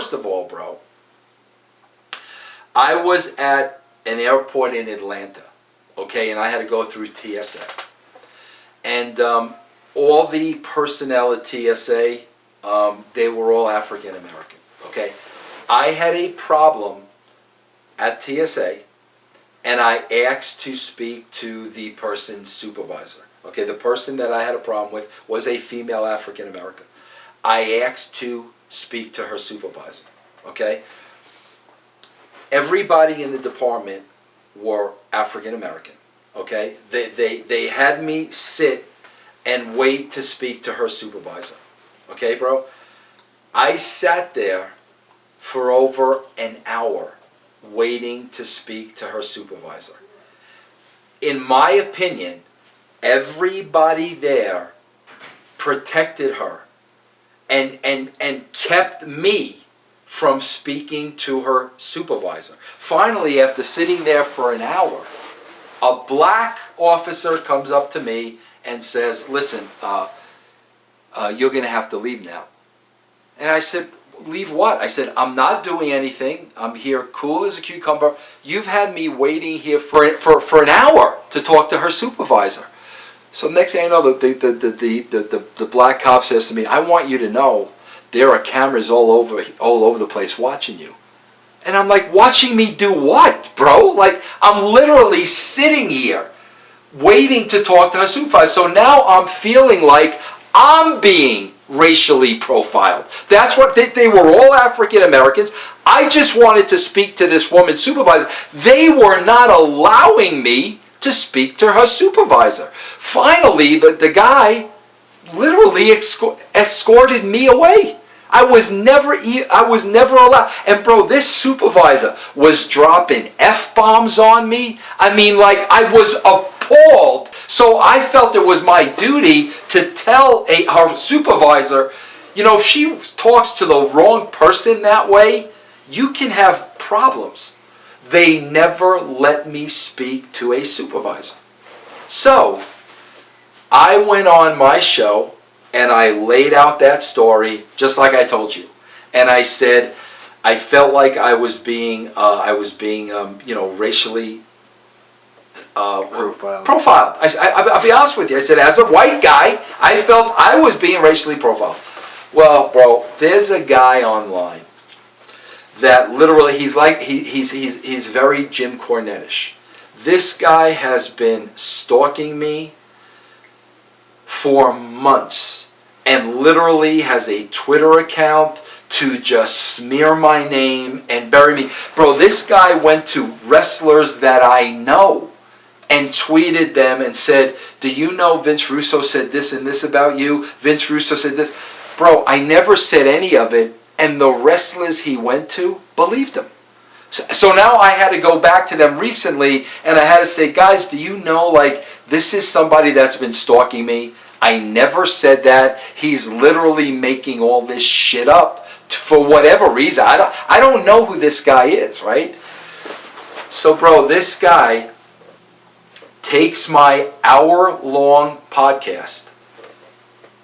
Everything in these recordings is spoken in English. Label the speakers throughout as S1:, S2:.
S1: first of all, bro, I was at an airport in Atlanta, okay, and I had to go through TSA. And all the personnel at TSA, they were all African American, okay? I had a problem at TSA, and I asked to speak to the person's supervisor. Okay, the person that I had a problem with was a female African American. I asked to speak to her supervisor, okay? Everybody in the department were African American, okay? They had me sit and wait to speak to her supervisor, okay, bro? I sat there for over an hour waiting to speak to her supervisor. In my opinion, everybody there protected her and kept me from speaking to her supervisor. Finally, after sitting there for an hour, a black officer comes up to me and says, listen, you're going to have to leave now. And I said, leave what? I said, I'm not doing anything. I'm here cool as a cucumber. You've had me waiting here for an hour to talk to her supervisor. So next thing I know, the black cop says to me, I want you to know there are cameras all over the place watching you. And I'm like, watching me do what, bro? Like, I'm literally sitting here waiting to talk to her supervisor. So now I'm feeling like I'm being racially profiled. That's what they were all African Americans. I just wanted to speak to this woman's supervisor. They were not allowing me to speak to her supervisor. Finally, the guy literally escorted me away. I was never allowed. And bro, this supervisor was dropping F-bombs on me. I mean, like, I was appalled. So I felt it was my duty to tell her supervisor, you know, if she talks to the wrong person that way, you can have problems. They never let me speak to a supervisor. So I went on my show and I laid out that story just like I told you. And I said, I felt like I was being racially profiled. I'll be honest with you. I said, as a white guy, I felt I was being racially profiled. Well, bro, there's a guy online that literally he's very Jim Cornette-ish. This guy has been stalking me for months and literally has a Twitter account to just smear my name and bury me. Bro, this guy went to wrestlers that I know and tweeted them and said, do you know Vince Russo said this and this about you? Vince Russo said this. Bro, I never said any of it, and the wrestlers he went to believed him. So now I had to go back to them recently and I had to say, guys, do you know, like, this is somebody that's been stalking me. I never said that. He's literally making all this shit up for whatever reason. I don't know who this guy is, right? So, bro, this guy takes my hour-long podcast,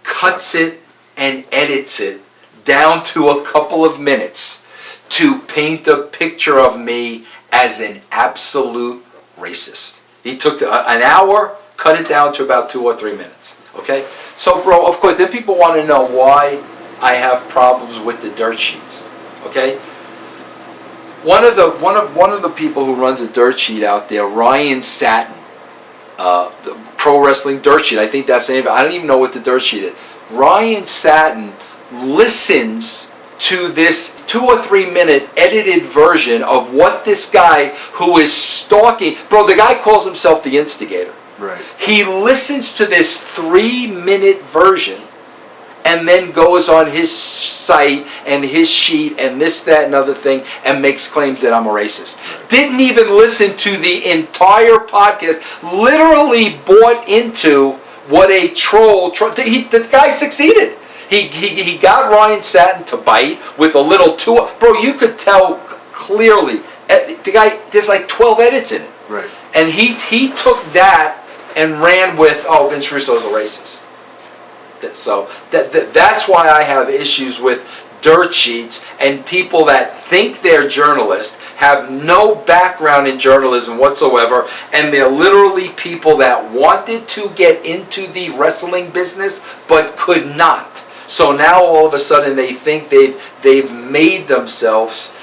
S1: cuts it and edits it down to a couple of minutes to paint a picture of me as an absolute racist. He took an hour, cut it down to about 2 or 3 minutes. Okay? So, bro, of course, then people want to know why I have problems with the dirt sheets. Okay? One of the people who runs a dirt sheet out there, Ryan Satin, the Pro Wrestling Dirt Sheet, I think that's the name of it. I don't even know what the dirt sheet is. Ryan Satin listens to this 2 or 3 minute edited version of what this guy who is stalking, bro, the guy calls himself the instigator.
S2: Right.
S1: He listens to this 3-minute version and then goes on his site and his sheet and this, that, and other thing and makes claims that I'm a racist. Didn't even listen to the entire podcast. Literally bought into what a troll. The guy succeeded. He got Ryan Satin to bite with a little bro, you could tell clearly. The guy, there's like 12 edits in it.
S2: Right.
S1: And he took that and ran with, oh, Vince Russo's a racist. So that's why I have issues with dirt sheets and people that think they're journalists, have no background in journalism whatsoever, and they're literally people that wanted to get into the wrestling business but could not. So now all of a sudden they think they've made themselves,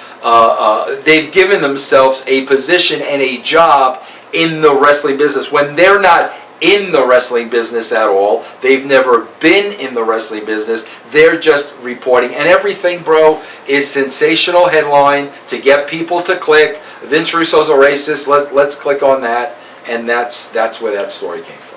S1: they've given themselves a position and a job in the wrestling business when they're not in the wrestling business at all. They've never been in the wrestling business. They're just reporting. And everything, bro, is sensational headline to get people to click. Vince Russo's a racist. Let's click on that. And that's where that story came from.